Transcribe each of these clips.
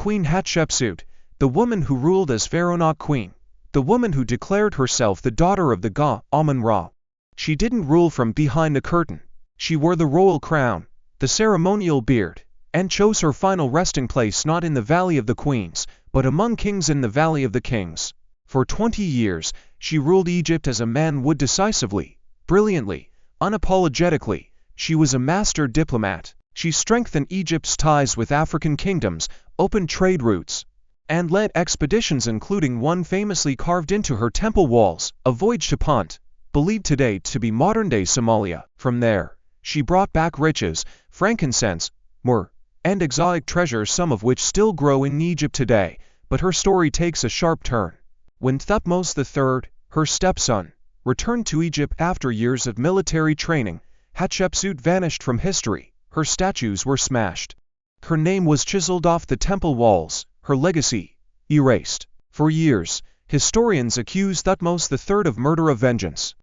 Queen Hatshepsut, the woman who ruled as Pharaonic Queen, the woman who declared herself the daughter of the god Amun-Ra. She didn't rule from behind a curtain. She wore the royal crown, the ceremonial beard, and chose her final resting place not in the Valley of the Queens, but among kings in the Valley of the Kings. For 20 years, she ruled Egypt as a man would, decisively, brilliantly, unapologetically. She was a master diplomat. She strengthened Egypt's ties with African kingdoms, opened trade routes, and led expeditions, including one famously carved into her temple walls, a voyage to Pant, believed today to be modern-day Somalia. From there, she brought back riches, frankincense, myrrh, and exotic treasures, some of which still grow in Egypt today. But her story takes a sharp turn when Thutmose III, her stepson, returned to Egypt after years of military training. Hatshepsut vanished from history. Her statues were smashed. Her name was chiseled off the temple walls, her legacy erased. For years, historians accused Thutmose III of murder of vengeance,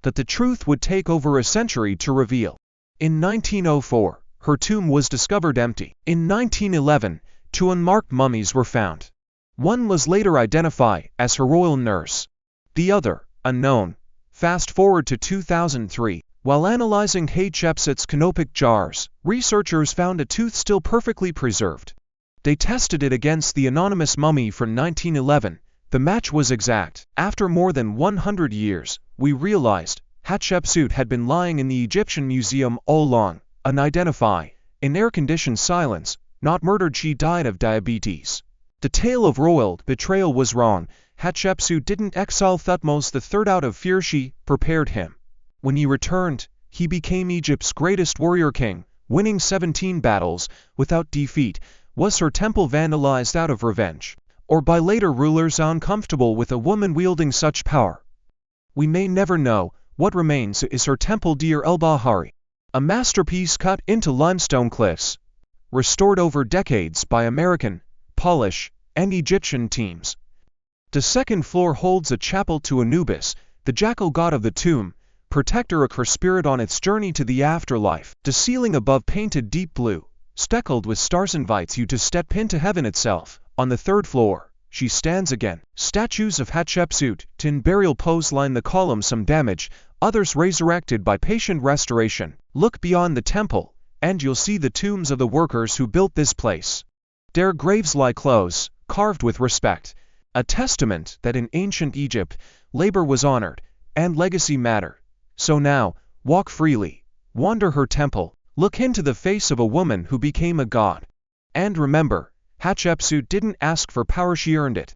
that the truth would take over a century to reveal. In 1904, her tomb was discovered empty. In 1911, 2 unmarked mummies were found. One was later identified as her royal nurse, the other, unknown. Fast forward to 2003. While analyzing Hatshepsut's canopic jars, researchers found a tooth still perfectly preserved. They tested it against the anonymous mummy from 1911. The match was exact. After more than 100 years, we realized Hatshepsut had been lying in the Egyptian museum all along, unidentified, in air-conditioned silence, not murdered. She died of diabetes. The tale of royal betrayal was wrong. Hatshepsut didn't exile Thutmose III out of fear. She prepared him. When he returned, he became Egypt's greatest warrior king, winning 17 battles without defeat. Was her temple vandalized out of revenge, or by later rulers uncomfortable with a woman wielding such power? We may never know. What remains is her temple, Deir el-Bahari, a masterpiece cut into limestone cliffs, restored over decades by American, Polish, and Egyptian teams. The second floor holds a chapel to Anubis, the jackal god of the tomb, protector of her spirit on its journey to the afterlife. The ceiling above, painted deep blue, speckled with stars, invites you to step into heaven itself. On the third floor, she stands again. Statues of Hatshepsut, in burial pose, line the columns, some damaged, others resurrected by patient restoration. Look beyond the temple, and you'll see the tombs of the workers who built this place. Their graves lie close, carved with respect, a testament that in ancient Egypt, labor was honored, and legacy mattered. So now, walk freely, wander her temple, look into the face of a woman who became a god. And remember, Hatshepsut didn't ask for power, she earned it.